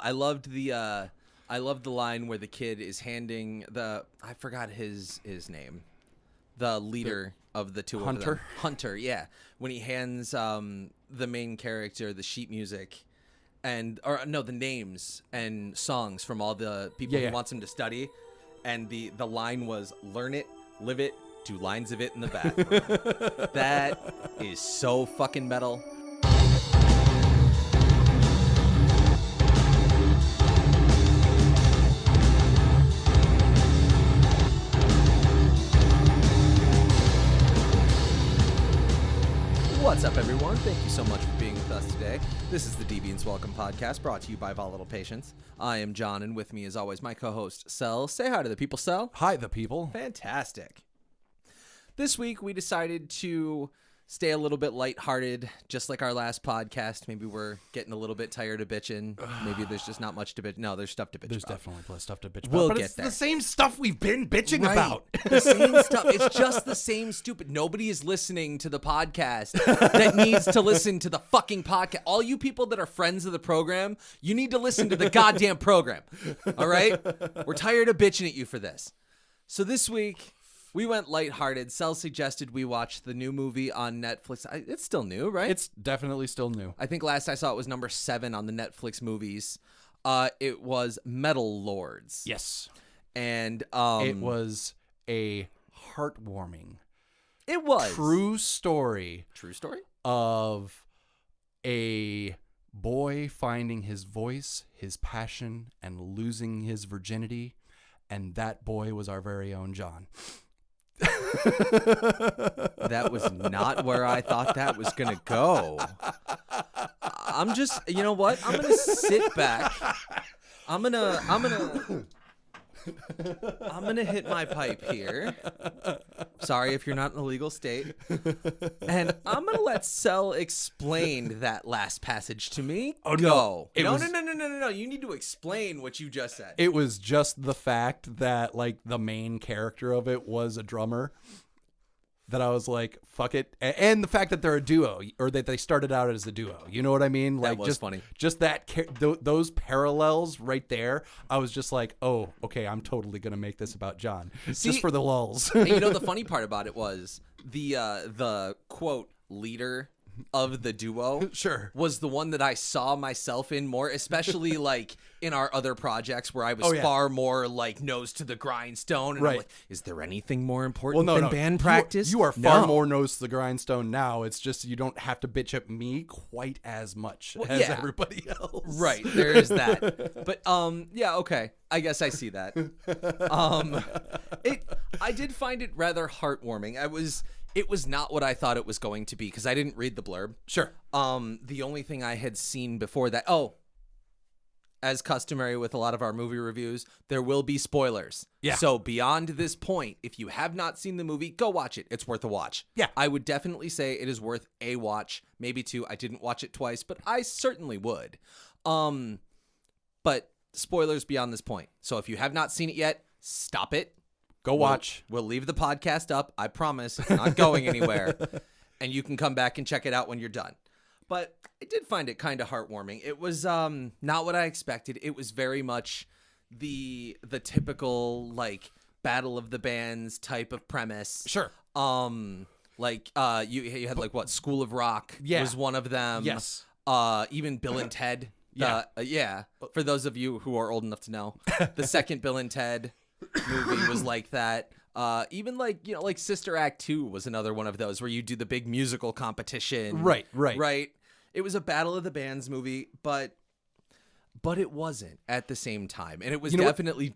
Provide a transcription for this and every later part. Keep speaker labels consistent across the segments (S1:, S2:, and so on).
S1: I loved the line where the kid is handing I forgot his name, the leader of the two
S2: Hunter?
S1: of them. Hunter, yeah. When he hands the main character the sheet music the names and songs from all the people he wants him to study, and the line was, "Learn it, live it, do lines of it in the bathroom." That is so fucking metal. What's up, everyone? Thank you so much for being with us today. This is the Deviance Welcome podcast, brought to you by Volatile Patience. I am John, and with me, as always, my co-host, Cell. Say hi to the people, Cell.
S2: Hi, the people.
S1: Fantastic. This week, we decided to stay a little bit lighthearted, just like our last podcast. Maybe we're getting a little bit tired of bitching. Maybe there's just not much to bitch. No, there's stuff to bitch
S2: There's
S1: about.
S2: definitely stuff to bitch about.
S1: We'll
S2: but
S1: get
S2: it's
S1: there.
S2: the same stuff we've been bitching
S1: Right.
S2: about.
S1: The same stuff. It's just the same stupid. Nobody is listening to the podcast that needs to listen to the fucking podcast. All you people that are friends of the program, you need to listen to the goddamn program. All right? We're tired of bitching at you for this. So this week, we went lighthearted. Cell suggested we watch the new movie on Netflix. It's still new, right?
S2: It's definitely still new.
S1: I think last I saw it was number 7 on the Netflix movies. It was Metal Lords.
S2: Yes.
S1: And
S2: it was a heartwarming,
S1: it was
S2: true story
S1: of
S2: a boy finding his voice, his passion, and losing his virginity. And that boy was our very own John.
S1: That was not where I thought that was going to go. I'm just, you know what? I'm going to sit back. I'm going to hit my pipe here. Sorry if you're not in a legal state. And I'm going to let Cell explain that last passage to me.
S2: Oh,
S1: Go.
S2: no.
S1: No. You need to explain what you just said.
S2: It was just the fact that, like, the main character of it was a drummer that I was like, fuck it. And the fact that they're a duo, or that they started out as a duo. You know what I mean? Like,
S1: that was
S2: just
S1: funny.
S2: Just that, those parallels right there. I was just like, oh, okay, I'm totally going to make this about John.
S1: See,
S2: just for the lulls.
S1: And you know, the funny part about it was the quote leader of the duo
S2: Sure.
S1: was the one that I saw myself in more, especially like in our other projects where I was far more like nose to the grindstone, and
S2: Right.
S1: I'm like, is there anything more important
S2: Well,
S1: than
S2: no.
S1: band practice?
S2: You are far
S1: No.
S2: more nose to the grindstone now. It's just you don't have to bitch at me quite as much as
S1: yeah.
S2: everybody else.
S1: Right, there is that. But yeah, okay. I guess I see that. I did find it rather heartwarming. It was not what I thought it was going to be because I didn't read the blurb.
S2: Sure.
S1: The only thing I had seen before that, as customary with a lot of our movie reviews, there will be spoilers.
S2: Yeah.
S1: So beyond this point, if you have not seen the movie, go watch it. It's worth a watch.
S2: Yeah.
S1: I would definitely say it is worth a watch, maybe 2. I didn't watch it twice, but I certainly would. But spoilers beyond this point. So if you have not seen it yet, stop it.
S2: Go watch.
S1: We'll leave the podcast up. I promise. It's not going anywhere. And you can come back and check it out when you're done. But I did find it kind of heartwarming. It was not what I expected. It was very much the typical like Battle of the Bands type of premise.
S2: Sure.
S1: Like you had like what, School of Rock was one of them.
S2: Yes.
S1: Even Bill and Ted.
S2: Yeah.
S1: For those of you who are old enough to know, the second Bill and Ted movie was like that. Even like, you know, like Sister Act 2 was another one of those where you do the big musical competition.
S2: Right.
S1: It was a Battle of the Bands movie, but it wasn't at the same time. And it was definitely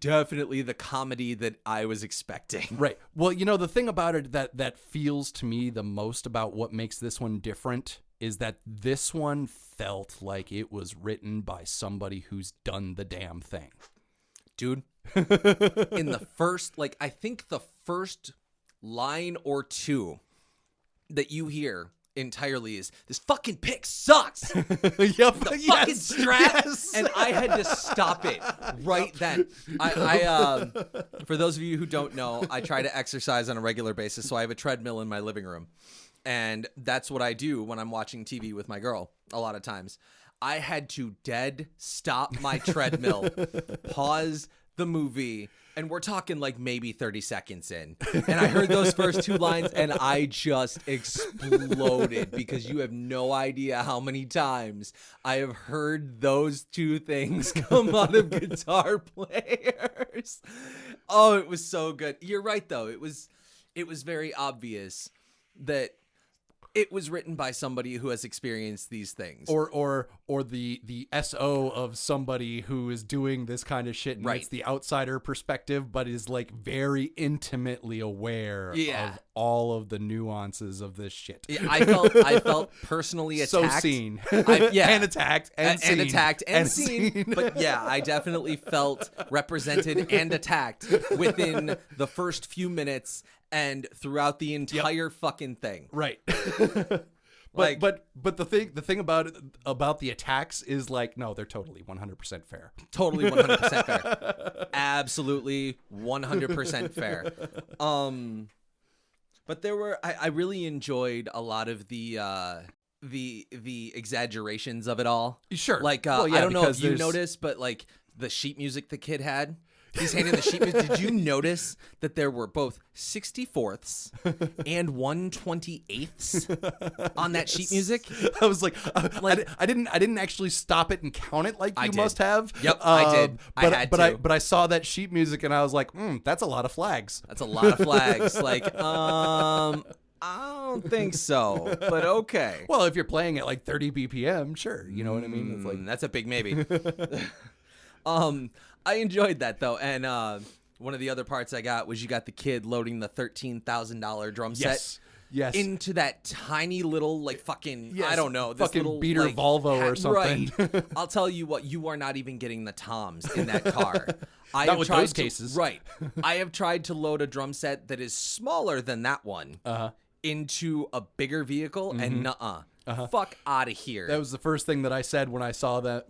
S1: the comedy that I was expecting.
S2: Right. Well, you know, the thing about it that feels to me the most about what makes this one different is that this one felt like it was written by somebody who's done the damn thing.
S1: Dude, in the first, like, I think the first line or two that you hear entirely is, this fucking pick sucks.
S2: Yep.
S1: The fucking strap. Yes. And I had to stop it right then. I for those of you who don't know, I try to exercise on a regular basis, so I have a treadmill in my living room. And that's what I do when I'm watching TV with my girl a lot of times. I had to dead stop my treadmill, pause the movie, and we're talking like maybe 30 seconds in. And I heard those first two lines and I just exploded because you have no idea how many times I have heard those two things come out of guitar players. Oh, it was so good. You're right though. It was very obvious that it was written by somebody who has experienced these things.
S2: Or the SO of somebody who is doing this kind of shit and
S1: Right.
S2: it's the outsider perspective, but is like very intimately aware of all of the nuances of this shit.
S1: Yeah, I felt personally attacked.
S2: So seen.
S1: And
S2: attacked and seen.
S1: attacked and seen. But yeah, I definitely felt represented and attacked within the first few minutes and throughout the entire fucking thing.
S2: Right.
S1: Like-
S2: but the thing about the attacks is like, no, they're totally 100% fair.
S1: Totally 100% fair. Absolutely 100% fair. But there were I really enjoyed a lot of the exaggerations of it all.
S2: Sure.
S1: Like
S2: Well, yeah,
S1: I don't know if
S2: because
S1: you
S2: there's-
S1: noticed, but like the sheet music the kid had. He's handing the sheet music. Did you notice that there were both 64ths and 1/28ths on that sheet music?
S2: I was like, I didn't actually stop it and count it like you
S1: did.
S2: must have.
S1: Yep, I did. I had to.
S2: But I saw that sheet music and I was like, that's a lot of flags.
S1: That's a lot of flags. Like, I don't think so, but okay.
S2: Well, if you're playing at like 30 BPM, sure. You know what I mean? It's like,
S1: That's a big maybe. I enjoyed that though, and one of the other parts I got was you got the kid loading the $13,000 drum set
S2: yes.
S1: into that tiny little like fucking
S2: Yes,
S1: I don't know, this
S2: fucking
S1: little
S2: beater
S1: like,
S2: Volvo or something.
S1: Right. I'll tell you what, you are not even getting the toms in that car. I
S2: Not
S1: have
S2: with
S1: tried
S2: those
S1: to-
S2: cases.
S1: Right. I have tried to load a drum set that is smaller than that one into a bigger vehicle, and fuck out of here.
S2: That was the first thing that I said when I saw that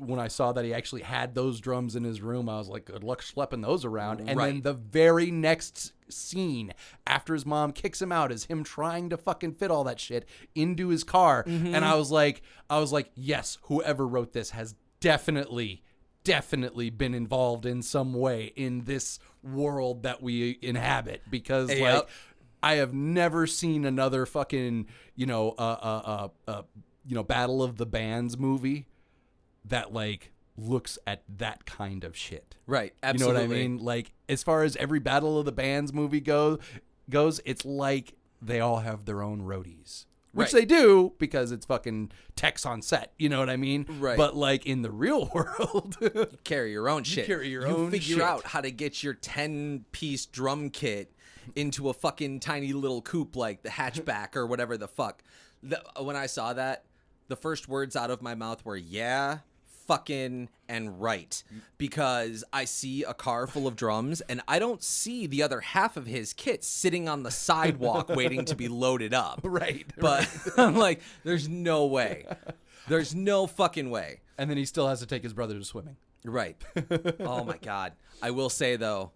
S2: he actually had those drums in his room. I was like, good luck schlepping those around. And then the very next scene after his mom kicks him out is him trying to fucking fit all that shit into his car. And I was like, yes, whoever wrote this has definitely been involved in some way in this world that we inhabit, because like I have never seen another fucking, Battle of the Bands movie that like looks at that kind of shit.
S1: Right. Absolutely.
S2: You know what I mean? Like, as far as every Battle of the Bands movie goes, it's like they all have their own roadies. Which they do, because it's fucking techs on set. You know what I mean?
S1: Right.
S2: But like in the real world,
S1: You carry your own shit.
S2: You
S1: figure
S2: shit.
S1: out how to get your 10-piece drum kit into a fucking tiny little coupe like the hatchback or whatever the fuck. When I saw that, the first words out of my mouth were, yeah, fucking, and right. Because I see a car full of drums and I don't see the other half of his kit sitting on the sidewalk waiting to be loaded up.
S2: Right.
S1: But I'm like, there's no way. There's no fucking way.
S2: And then he still has to take his brother to swimming.
S1: Right. Oh my God. I will say though,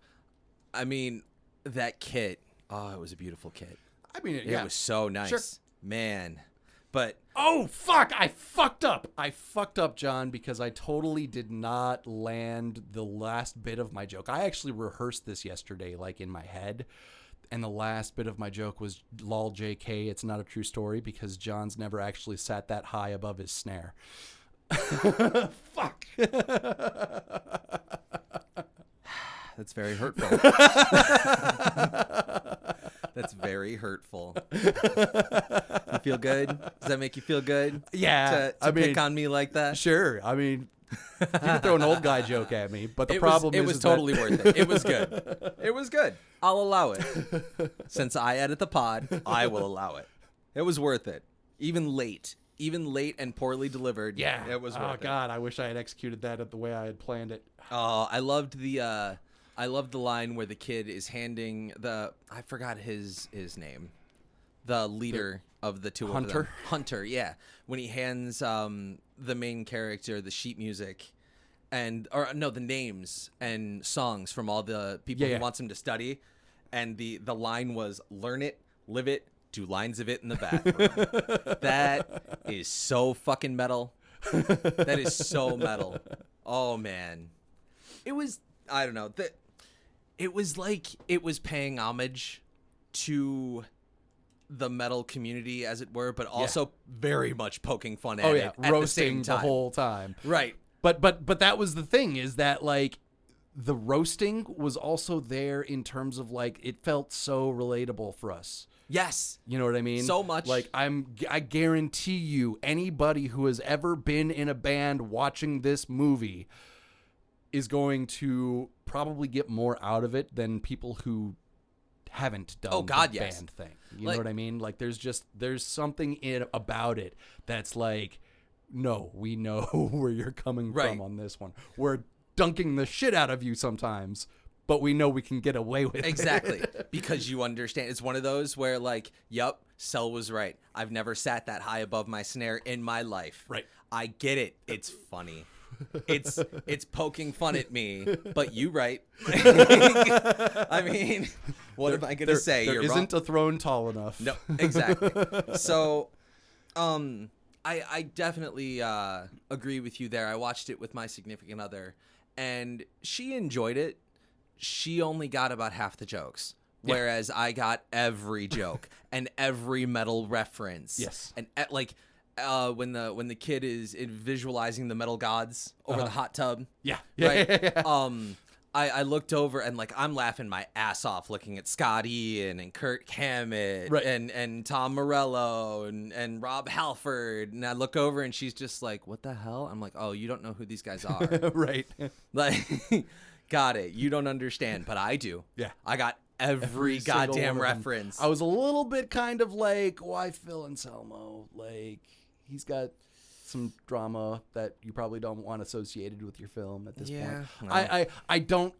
S1: I mean, that kit, oh, it was a beautiful kit.
S2: I mean,
S1: It was so nice.
S2: Sure.
S1: Man. But
S2: oh, fuck. I fucked up, John, because I totally did not land the last bit of my joke. I actually rehearsed this yesterday, like in my head. And the last bit of my joke was, lol, JK, it's not a true story, because John's never actually sat that high above his snare. Fuck.
S1: that's very hurtful. That's very hurtful. You feel good? Does that make you feel good?
S2: Yeah.
S1: To pick on me like that?
S2: Sure. I mean, you can throw an old guy joke at me, but the
S1: It
S2: problem is...
S1: It was totally worth it. It was good. It was good. I'll allow it. Since I edit the pod, I will allow it. It was worth it. Even late and poorly delivered.
S2: Yeah.
S1: It was worth
S2: it. Oh, God. I wish I had executed that the way I had planned it.
S1: I loved the line where the kid is handing I forgot his name. The leader of the two
S2: Hunter?
S1: of them. Hunter, yeah. When he hands the main character the sheet music the names and songs from all the people he wants him to study. And the line was, learn it, live it, do lines of it in the bathroom. That is so fucking metal. That is so metal. Oh man. It was, I don't know, it was like it was paying homage to the metal community, as it were, but also very much poking fun at it at
S2: roasting
S1: the same time.
S2: whole time.
S1: Right.
S2: But that was the thing, is that like the roasting was also there in terms of like it felt so relatable for us.
S1: Yes.
S2: You know what I mean?
S1: So much.
S2: Like I guarantee you, anybody who has ever been in a band watching this movie is going to probably get more out of it than people who haven't done the band thing. You know what I mean? Like there's something about it that's like, no, we know where you're coming from on this one. We're dunking the shit out of you sometimes, but we know we can get away with it.
S1: Exactly. Because you understand. It's one of those where like, yep, Cell was right. I've never sat that high above my snare in my life.
S2: Right.
S1: I get it. It's funny. It's poking fun at me, but you right. I mean, what am I going to say?
S2: There
S1: You're
S2: isn't
S1: wrong.
S2: a throne tall enough.
S1: No, exactly. So, I definitely agree with you there. I watched it with my significant other, and she enjoyed it. She only got about half the jokes, whereas I got every joke and every metal reference.
S2: Yes.
S1: And like when the kid is visualizing the metal gods over the hot tub.
S2: Yeah.
S1: Right. I looked over and like I'm laughing my ass off looking at Scott Ian and Kirk Hammett and Tom Morello and Rob Halford, and I look over and she's just like, "What the hell?" I'm like, "Oh, you don't know who these guys are."
S2: Right.
S1: Like, got it. You don't understand, but I do.
S2: Yeah.
S1: I got every goddamn reference.
S2: I was a little bit kind of like, why Phil Anselmo? Like, he's got some drama that you probably don't want associated with your film at this point. No. I don't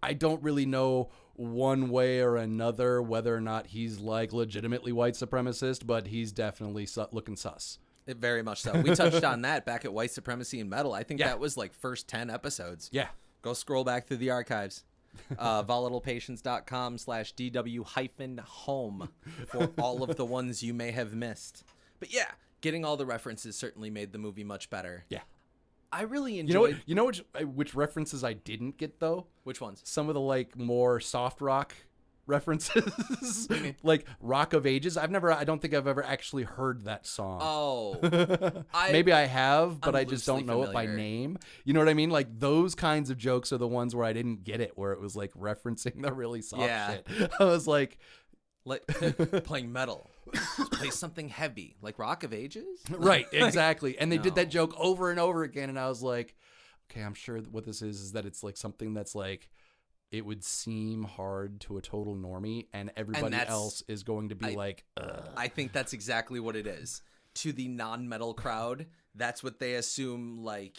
S2: really know one way or another whether or not he's like legitimately white supremacist, but he's definitely looking sus.
S1: Very much so. We touched on that back at White Supremacy and Metal. I think that was like first 10 episodes.
S2: Yeah.
S1: Go scroll back through the archives. volatilepatience.com/DW-home for all of the ones you may have missed. But yeah, getting all the references certainly made the movie much better.
S2: Yeah.
S1: I really enjoyed...
S2: You know which references I didn't get, though?
S1: Which ones?
S2: Some of the, like, more soft rock references. Like Rock of Ages. I don't think I've ever actually heard that song.
S1: Oh.
S2: Maybe I have, but I just don't know
S1: familiar.
S2: it by name. You know what I mean? Like those kinds of jokes are the ones where I didn't get it, where it was like referencing the really soft shit. I was like
S1: playing metal. Play something heavy, like Rock of Ages?
S2: Right, exactly. And they did that joke over and over again, and I was like, okay, I'm sure what this is that it's like something that's like, it would seem hard to a total normie, and everybody else is going to be like, ugh.
S1: I think that's exactly what it is. To the non-metal crowd, that's what they assume, like,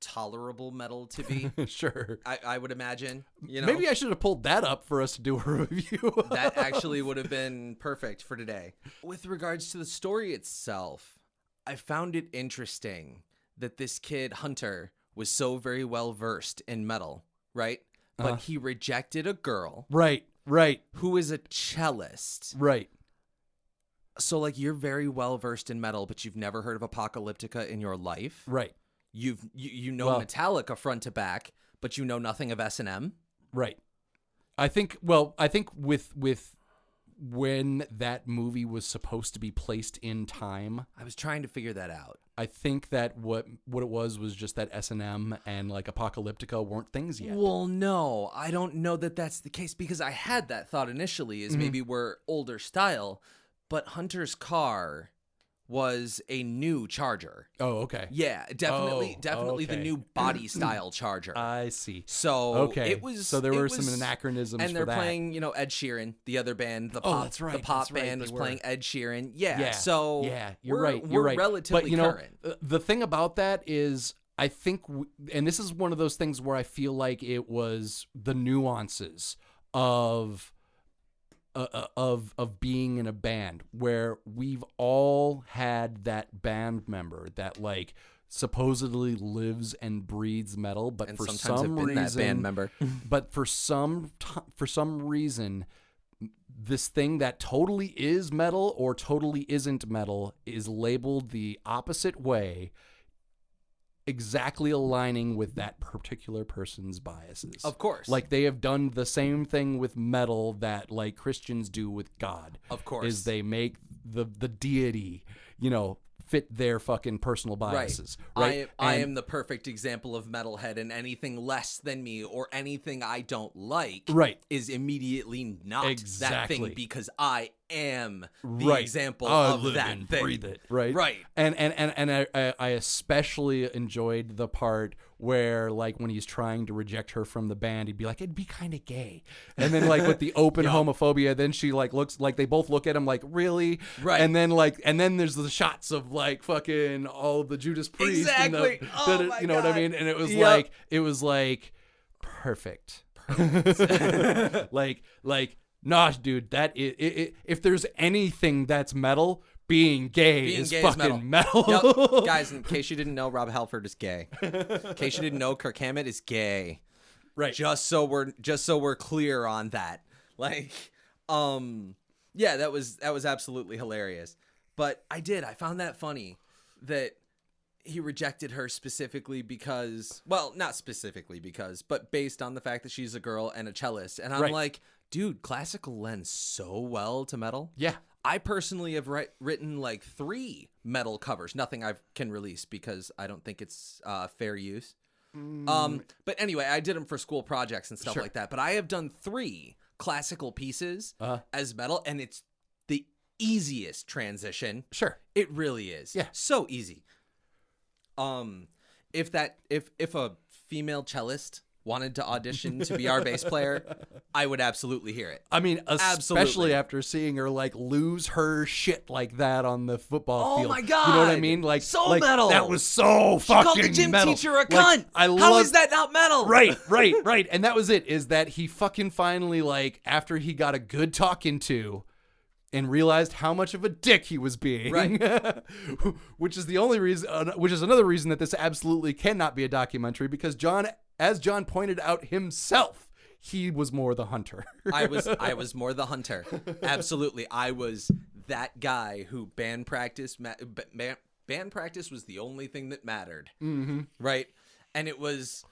S1: tolerable metal to be.
S2: Sure.
S1: I would imagine. You know?
S2: Maybe I should have pulled that up for us to do a review.
S1: That actually would have been perfect for today. With regards to the story itself, I found it interesting that this kid, Hunter, was so very well versed in metal, right? But he rejected a girl.
S2: Right.
S1: Who is a cellist.
S2: Right.
S1: So, like, you're very well versed in metal, but you've never heard of Apocalyptica in your life.
S2: Right.
S1: You know Metallica front to back, but you know nothing of S&M.
S2: Right. I think with when that movie was supposed to be placed in time,
S1: I was trying to figure that out.
S2: I think that what it was just that S&M and like Apocalyptica weren't things yet.
S1: Well, no, I don't know that that's the case, because I had that thought initially is maybe we're older style, but Hunter's car was a new Charger.
S2: Oh, okay.
S1: Yeah, definitely
S2: okay.
S1: the new body style Charger.
S2: I see.
S1: So it was.
S2: So there were some anachronisms,
S1: and they're
S2: for that.
S1: playing, Ed Sheeran, the other band, the pop.
S2: That's right.
S1: The pop band was playing Ed Sheeran. Yeah. So
S2: you're right.
S1: We're relatively current.
S2: The thing about that is, I think, and this is one of those things where I feel like it was the nuances of being in a band, where we've all had that band member that like supposedly lives and breathes metal, but
S1: and
S2: for
S1: sometimes
S2: some
S1: have been
S2: reason,
S1: that band member.
S2: but for some reason, this thing that totally is metal or totally isn't metal is labeled the opposite way, exactly aligning with that particular person's biases.
S1: Of course.
S2: Like they have done the same thing with metal that like Christians do with God.
S1: Of course.
S2: Is they make the deity, fit their fucking personal biases. Right.
S1: I am the perfect example of metalhead, and anything less than me or anything I don't like is immediately not that thing because I am the example of that thing.
S2: Breathe it, right?
S1: Right.
S2: And I especially enjoyed the part where like when he's trying to reject her from the band, he'd be like, it'd be kind of gay. And then like with the open homophobia, then she like looks like they both look at him like, really? Right. And then there's the shots of like fucking all the Judas Priest.
S1: Exactly.
S2: You know what I mean? And it was like perfect. like nah, dude, that is, if there's anything that's metal, being gay is fucking metal.
S1: Yep. Guys, in case you didn't know, Rob Halford is gay. In case you didn't know, Kirk Hammett is gay.
S2: Right.
S1: Just so we're clear on that. Like, yeah, that was absolutely hilarious. But I found that funny that he rejected her specifically because, well, not specifically because, but based on the fact that she's a girl and a cellist. And I'm like, dude, classical lends so well to metal. Yeah. I personally have written like 3 metal covers. Nothing I can release because I don't think it's fair use. But anyway, I did them for school projects and stuff like that. But I have done 3 classical pieces as metal, and it's the easiest transition. Sure. It really is. Yeah. So easy. If a female cellist wanted to audition to be our bass player, I would absolutely hear it.
S2: I mean, especially after seeing her like lose her shit like that on the football field.
S1: Oh my god!
S2: You know what I mean? Like
S1: so metal.
S2: That was so
S1: she
S2: fucking
S1: called the gym
S2: metal.
S1: teacher a cunt. How is that not metal?
S2: Right. And that was it. Is that he fucking finally like after he got a good talking to. And realized how much of a dick he was being, which is another reason that this absolutely cannot be a documentary because as John pointed out himself, he was more the hunter.
S1: I was more the hunter. Absolutely, I was that guy who band practice was the only thing that mattered, right? And it was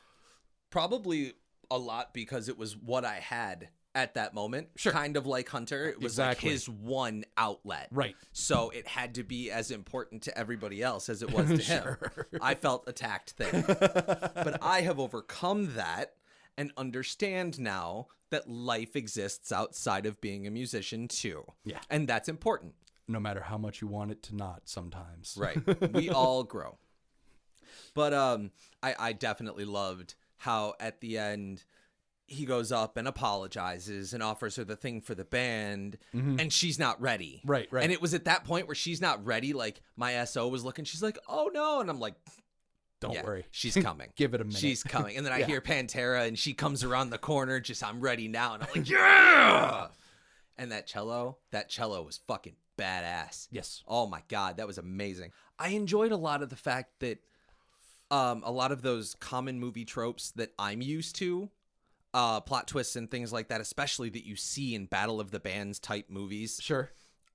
S1: probably a lot because it was what I had at that moment, kind of like Hunter. It was like his one outlet. Right. So it had to be as important to everybody else as it was to him. I felt attacked there. But I have overcome that and understand now that life exists outside of being a musician too. Yeah. And that's important.
S2: No matter how much you want it to not sometimes.
S1: Right. We all grow. But I definitely loved how at the end he goes up and apologizes and offers her the thing for the band, and she's not ready. Right. And it was at that point where she's not ready. Like my SO was looking, she's like, "Oh no," and I'm like,
S2: "Don't worry,
S1: she's coming.
S2: Give it a minute.
S1: She's coming." And then I hear Pantera, and she comes around the corner. Just I'm ready now, and I'm like, "Yeah!" And that cello was fucking badass. Yes. Oh my god, that was amazing. I enjoyed a lot of the fact that a lot of those common movie tropes that I'm used to. Plot twists and things like that, especially that you see in Battle of the Bands type movies,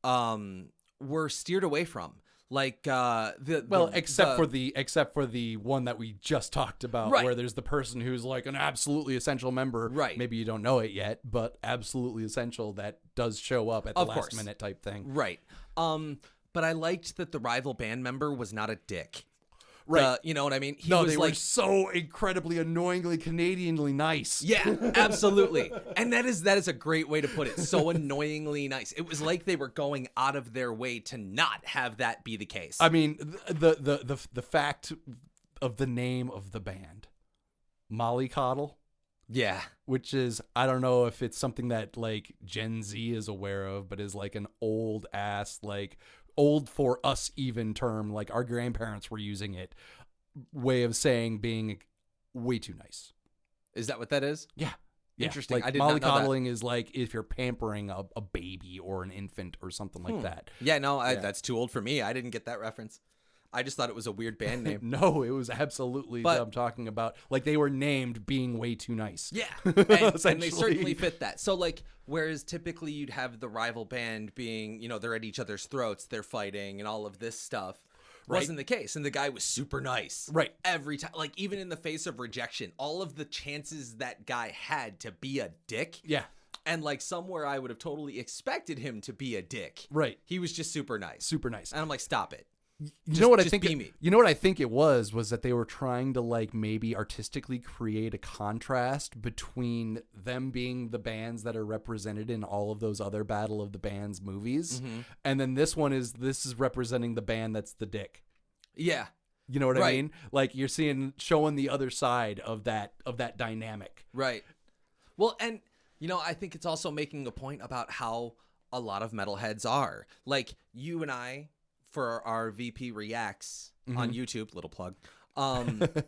S1: were steered away from. Like
S2: except for the one that we just talked about, where there's the person who's like an absolutely essential member. Right. Maybe you don't know it yet, but absolutely essential that does show up at the last minute type thing.
S1: Right. But I liked that the rival band member was not a dick. Right. You know what I mean?
S2: They were so incredibly annoyingly Canadianly nice.
S1: Yeah, absolutely. And that is a great way to put it. So annoyingly nice. It was like they were going out of their way to not have that be the case.
S2: I mean, the fact of the name of the band, Mollycoddle.
S1: Yeah.
S2: Which is, I don't know if it's something that like Gen Z is aware of, but is like an old ass, like old for us even term, like our grandparents were using it, way of saying being way too nice.
S1: Is that what that is?
S2: Yeah.
S1: Interesting.
S2: Like
S1: I did not know that.
S2: mollycoddling is like if you're pampering a baby or an infant or something like that.
S1: Yeah, no, that's too old for me. I didn't get that reference. I just thought it was a weird band name.
S2: No, it was absolutely what I'm talking about. Like they were named being way too nice.
S1: Yeah. And they certainly fit that. So like, whereas typically you'd have the rival band being, they're at each other's throats, they're fighting and all of this stuff. wasn't the case. And the guy was super nice.
S2: Right.
S1: Every time. Like, even in the face of rejection, all of the chances that guy had to be a dick.
S2: Yeah.
S1: And, like, somewhere I would have totally expected him to be a dick.
S2: Right.
S1: He was just super nice.
S2: Super nice.
S1: And I'm like, stop it.
S2: You know what I
S1: just
S2: think?
S1: be me.
S2: You know what I think it was that they were trying to like maybe artistically create a contrast between them being the bands that are represented in all of those other Battle of the Bands movies, and then this is representing the band that's the dick.
S1: Yeah.
S2: You know what I mean? Like you're showing the other side of that dynamic.
S1: Right. Well, and you know, I think it's also making a point about how a lot of metalheads are. Like you and I, for our VP Reacts on YouTube, little plug,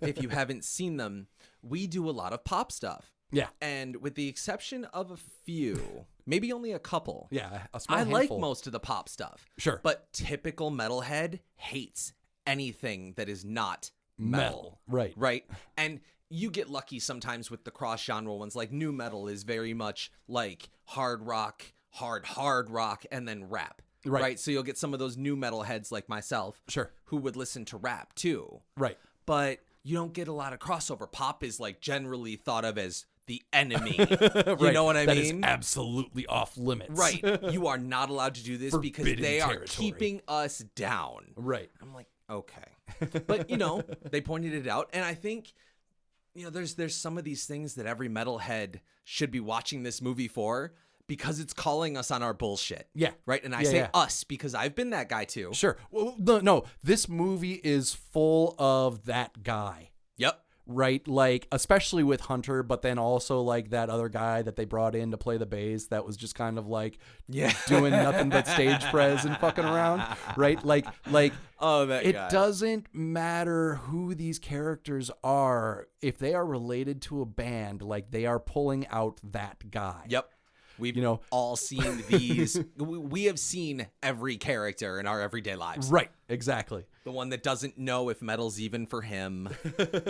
S1: if you haven't seen them, we do a lot of pop stuff.
S2: Yeah.
S1: And with the exception of a few, maybe only a couple.
S2: Yeah, a small
S1: I
S2: handful.
S1: like most of the pop stuff.
S2: Sure.
S1: But typical metalhead hates anything that is not metal.
S2: Right.
S1: Right. And you get lucky sometimes with the cross-genre ones. Like new metal is very much like hard rock, hard rock, and then rap. Right. So you'll get some of those new metal heads like myself.
S2: Sure.
S1: Who would listen to rap too.
S2: Right.
S1: But you don't get a lot of crossover. Pop is like generally thought of as the enemy.
S2: Right.
S1: You know what I
S2: that
S1: mean?
S2: Is absolutely off limits.
S1: Right. You are not allowed to do this because they are keeping us down.
S2: Right.
S1: I'm like, okay. But, you know, they pointed it out. And I think, you know, there's some of these things that every metalhead should be watching this movie for. Because it's calling us on our bullshit.
S2: Yeah.
S1: Right? And I say us because I've been that guy too.
S2: Sure. Well, no, this movie is full of that guy.
S1: Yep.
S2: Right? Like, especially with Hunter, but then also like that other guy that they brought in to play the bass that was just kind of like doing nothing but stage prez and fucking around. Right? Like
S1: oh, that
S2: it
S1: guy.
S2: Doesn't matter who these characters are. If they are related to a band, like they are pulling out that guy.
S1: Yep. We've all seen these. We have seen every character in our everyday lives.
S2: Right. Exactly.
S1: The one that doesn't know if metal's even for him.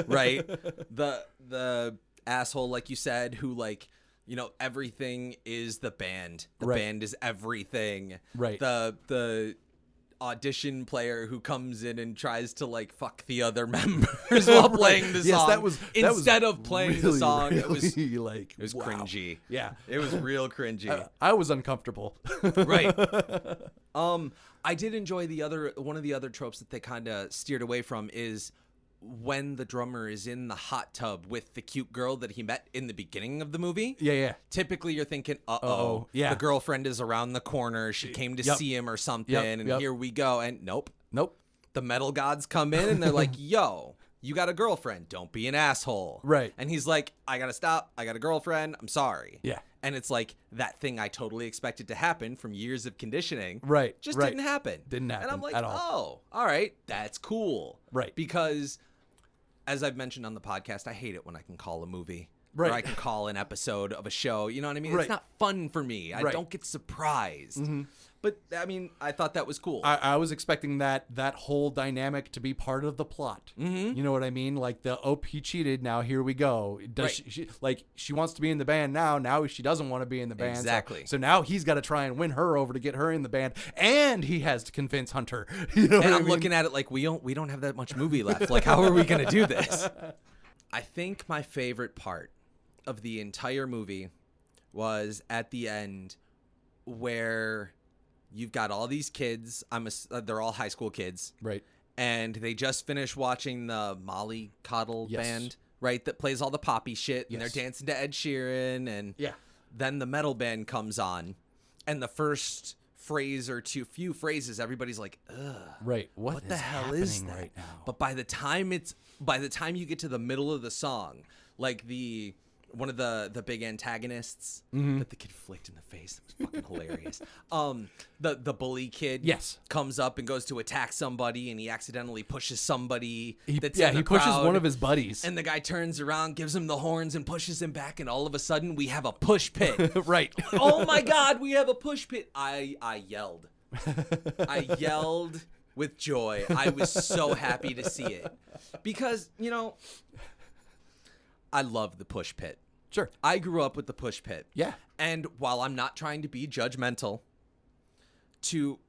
S1: Right. The asshole, like you said, who like, you know, everything is the band. The band is everything.
S2: Right.
S1: The audition player who comes in and tries to like fuck the other members while playing the song.
S2: Yes, that was
S1: instead of playing
S2: really,
S1: the song.
S2: Really,
S1: it was
S2: like
S1: it was
S2: wow.
S1: cringy.
S2: Yeah,
S1: it was real cringy.
S2: I was uncomfortable.
S1: Right. I did enjoy one of the other tropes that they kind of steered away from is when the drummer is in the hot tub with the cute girl that he met in the beginning of the movie.
S2: Yeah.
S1: Typically you're thinking,
S2: yeah.
S1: the girlfriend is around the corner. She came to see him or something. And here we go. And nope. The metal gods come in and they're like, yo, you got a girlfriend. Don't be an asshole.
S2: Right.
S1: And he's like, I got to stop. I got a girlfriend. I'm sorry.
S2: Yeah.
S1: And it's like that thing I totally expected to happen from years of conditioning.
S2: Right.
S1: Just didn't happen.
S2: Didn't happen.
S1: And I'm like,
S2: at all.
S1: all right. That's cool.
S2: Right.
S1: Because as I've mentioned on the podcast, I hate it when I can call a movie.
S2: Right.
S1: Or I can call an episode of a show. You know what I mean?
S2: Right.
S1: It's not fun for me. I don't get surprised.
S2: Mm-hmm.
S1: But, I mean, I thought that was cool.
S2: I was expecting that whole dynamic to be part of the plot.
S1: Mm-hmm.
S2: You know what I mean? Like he cheated. Now here we go. Does she wants to be in the band now? Now she doesn't want to be in the band.
S1: Exactly.
S2: So now he's got to try and win her over to get her in the band, and he has to convince Hunter. You know
S1: and
S2: what
S1: I'm looking at it like we don't have that much movie left. Like, how are we gonna do this? I think my favorite part of the entire movie was at the end where you've got all these kids. They're all high school kids,
S2: right?
S1: And they just finished watching the Molly Coddle band, right? That plays all the poppy shit, and they're dancing to Ed Sheeran, and then the metal band comes on, and the first few phrases, everybody's like, ugh,
S2: right? What
S1: the hell is that
S2: right now?
S1: But by the time you get to the middle of the song, like one of the big antagonists that the kid flicked in the face. That was fucking hilarious. The bully kid comes up and goes to attack somebody, and he accidentally pushes somebody that's in the
S2: pushes
S1: crowd.
S2: one of his buddies.
S1: And the guy turns around, gives him the horns, and pushes him back, and all of a sudden we have a push pit.
S2: Right.
S1: Oh my God, we have a push pit. I yelled. I yelled with joy. I was so happy to see it. Because, you know, I love the push pit.
S2: Sure.
S1: I grew up with the push pit.
S2: Yeah.
S1: And while I'm not trying to be judgmental to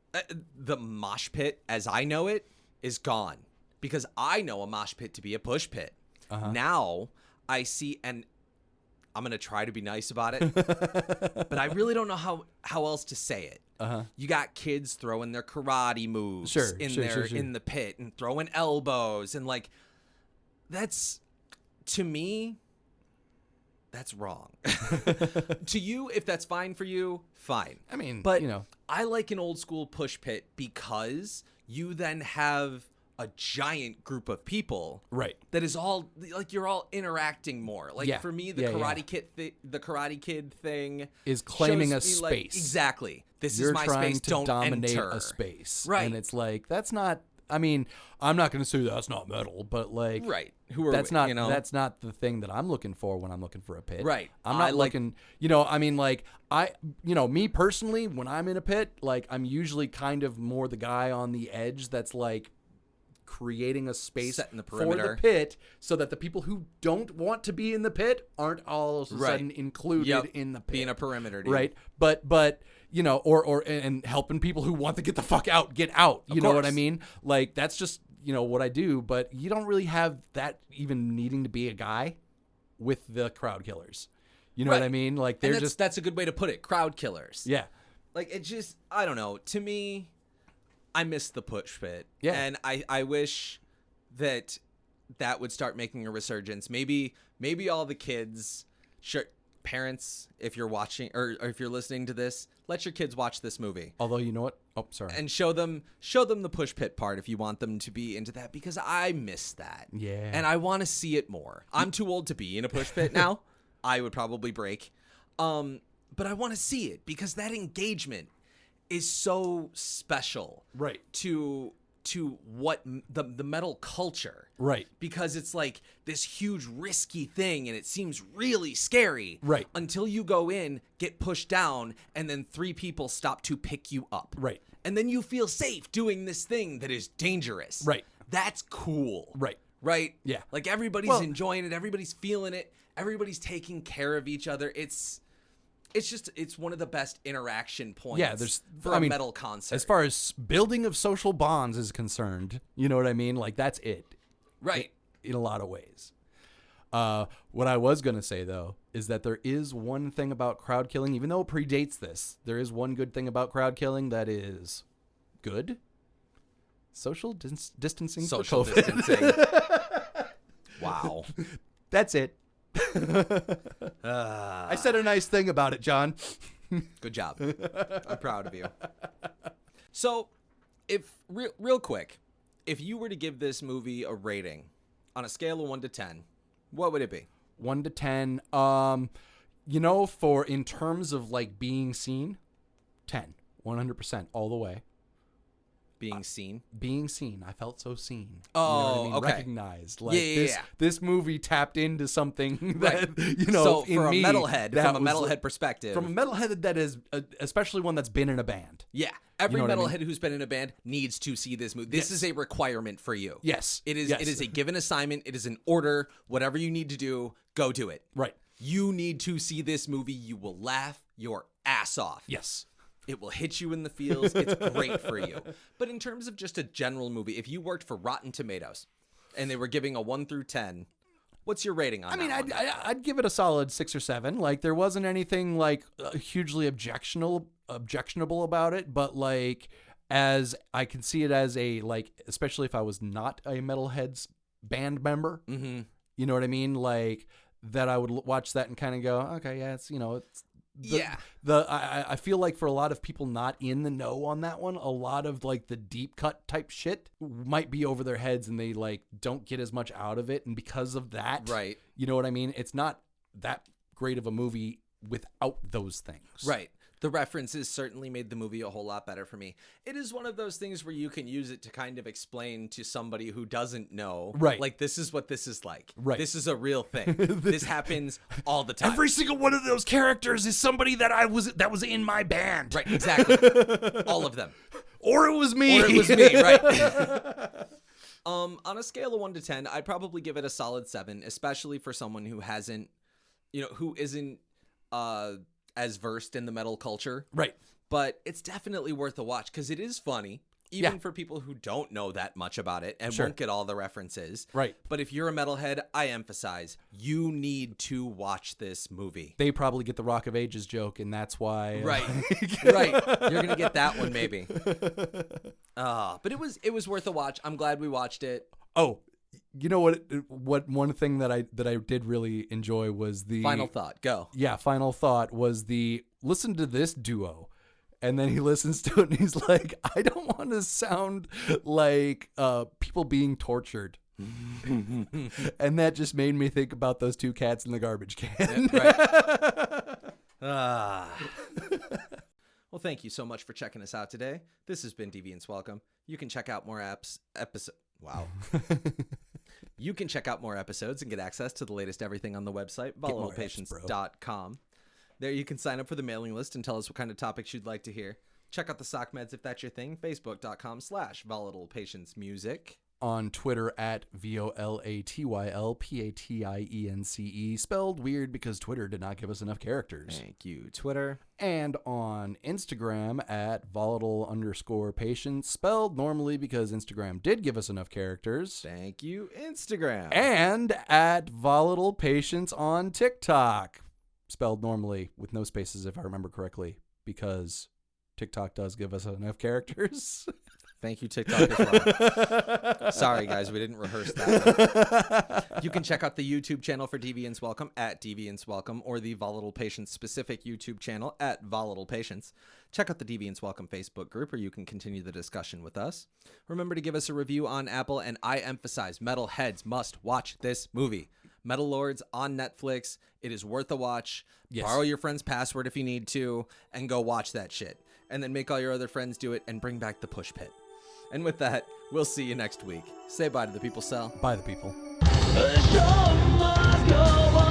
S1: the mosh pit as I know it is gone because I know a mosh pit to be a push pit. Now I see, and I'm going to try to be nice about it, but I really don't know how else to say it. You got kids throwing their karate moves in the pit and throwing elbows and like that's, to me, that's wrong. To you, if that's fine for you, fine.
S2: I mean,
S1: but I like an old school push pit because you then have a giant group of people,
S2: right?
S1: That is all like you're all interacting more. Like for me, the Karate Kid thing
S2: is claiming a space.
S1: Like, exactly. This
S2: You're
S1: is my
S2: trying
S1: space.
S2: to
S1: Don't
S2: dominate
S1: enter
S2: a space,
S1: right?
S2: And it's like that's not. I mean, I'm not going to say that's not metal, but like,
S1: right? Who are
S2: that's
S1: we,
S2: not that's not the thing that I'm looking for when I'm looking for a pit,
S1: right?
S2: I'm not looking. I mean, like me personally, when I'm in a pit, like I'm usually kind of more the guy on the edge that's like creating a space
S1: setting the perimeter
S2: for the pit so that the people who don't want to be in the pit aren't all of a sudden included in the pit.
S1: Being a perimeter, dude.
S2: Right? But and helping people who want to get the fuck out, get out. You know what I mean? Like that's just what I do, but you don't really have that even needing to be a guy with the crowd killers. You know what I mean? Like they're
S1: that's a good way to put it. Crowd killers.
S2: Yeah.
S1: Like it just, I don't know. To me, I miss the push pit.
S2: Yeah.
S1: And I wish that would start making a resurgence. Maybe all the kids, parents, if you're watching or if you're listening to this, let your kids watch this movie.
S2: Although you know what? Oh, sorry.
S1: And show them the push pit part if you want them to be into that, because I miss that.
S2: Yeah.
S1: And I want to see it more. I'm too old to be in a push pit now. I would probably break. But I want to see it because that engagement is so special,
S2: right?
S1: To what the metal culture,
S2: right?
S1: Because it's like this huge risky thing, and it seems really scary,
S2: right?
S1: Until you go in, get pushed down, and then 3 people stop to pick you up,
S2: right?
S1: And then you feel safe doing this thing that is dangerous, right? That's cool,
S2: right?
S1: Right?
S2: Yeah.
S1: Like everybody's enjoying it, everybody's feeling it, everybody's taking care of each other. It's one of the best interaction points for a metal concert.
S2: As far as building of social bonds is concerned, you know what I mean? Like that's it.
S1: Right.
S2: In a lot of ways. What I was going to say though, is that there is one thing about crowd killing, even though it predates this, there is one good thing about crowd killing that is good. Social distancing.
S1: Social distancing. Wow.
S2: That's it. I said a nice thing about it, John.
S1: Good job. I'm proud of you. So, if real quick, if you were to give this movie a rating on a scale of 1 to 10, what would it be?
S2: 1 to 10. For in terms of like being seen, 10, 100% all the way.
S1: Being seen?
S2: Being seen. I felt so seen.
S1: Oh,
S2: you know what I mean?
S1: okay.
S2: Recognized. Like this movie tapped into something that,
S1: so
S2: in
S1: from a
S2: me,
S1: metalhead perspective.
S2: From a metalhead that is, especially one that's been in a band.
S1: Yeah. Every metalhead who's been in a band needs to see this movie. This is a requirement for you.
S2: Yes.
S1: It is. It is a given assignment. It is an order. Whatever you need to do, go do it.
S2: Right.
S1: You need to see this movie. You will laugh your ass off.
S2: Yes.
S1: It will hit you in the feels. It's great for you. But in terms of just a general movie, if you worked for Rotten Tomatoes and they were giving a 1 through 10, what's your rating on that?
S2: I'd give it a solid 6 or 7. Like there wasn't anything like hugely objectionable about it, but like as I can see it as a like, especially if I was not a Metalhead's band member, you know what I mean? Like that I would watch that and kind of go, okay, yeah, it's it's. I feel like for a lot of people not in the know on that one, a lot of like the deep cut type shit might be over their heads and they like don't get as much out of it. And because of that,
S1: right.
S2: You know what I mean? It's not that great of a movie without those things.
S1: Right. The references certainly made the movie a whole lot better for me. It is one of those things where you can use it to kind of explain to somebody who doesn't know.
S2: Right.
S1: Like, this is what this is like.
S2: Right.
S1: This is a real thing. This happens all the time.
S2: Every single one of those characters is somebody that was in my band.
S1: Right, exactly. All of them.
S2: Or it was me.
S1: Right. On a scale of 1 to 10, I'd probably give it a solid 7, especially for someone who hasn't, who isn't as versed in the metal culture.
S2: Right.
S1: But it's definitely worth a watch because it is funny. even
S2: Yeah.
S1: for people who don't know that much about it and
S2: Sure.
S1: won't get all the references.
S2: Right.
S1: But if you're a metalhead, I emphasize, you need to watch this movie.
S2: They probably get the Rock of Ages joke, and that's why.
S1: Right. Right. You're going to get that one, maybe. But it was worth a watch. I'm glad we watched it.
S2: Oh, you know what? One thing that I did really enjoy was the
S1: Final thought. Go.
S2: Yeah, final thought was the listen to this duo. And then he listens to it and he's like, I don't want to sound like people being tortured. And that just made me think about those two cats in the garbage can.
S1: Right. Well, thank you so much for checking us out today. This has been Deviance Welcome. You can check out more Wow. You can check out more episodes and get access to the latest everything on the website, volatilepatience.com. There you can sign up for the mailing list and tell us what kind of topics you'd like to hear. Check out the sock meds if that's your thing. Facebook.com/volatilepatiencemusic.
S2: On Twitter at VOLATYLPATIENCE, spelled weird because Twitter did not give us enough characters.
S1: Thank you, Twitter.
S2: And on Instagram at volatile_patience, spelled normally because Instagram did give us enough characters.
S1: Thank you, Instagram.
S2: And at volatile patience on TikTok, spelled normally with no spaces if I remember correctly, because TikTok does give us enough characters.
S1: Thank you, TikTok as well. Sorry, guys, we didn't rehearse that. You can check out the YouTube channel for Deviance Welcome at Deviance Welcome, or the Volatile Patience specific YouTube channel at Volatile Patience. Check out the Deviance Welcome Facebook group, where you can continue the discussion with us. Remember to give us a review on Apple, and I emphasize, metalheads must watch this movie. Metal Lords on Netflix. It is worth a watch.
S2: Yes.
S1: Borrow your friend's password if you need to, and go watch that shit. And then make all your other friends do it, and bring back the push pit. And with that, we'll see you next week. Say bye to the people, Sal.
S2: Bye, the people.
S3: The show must go on.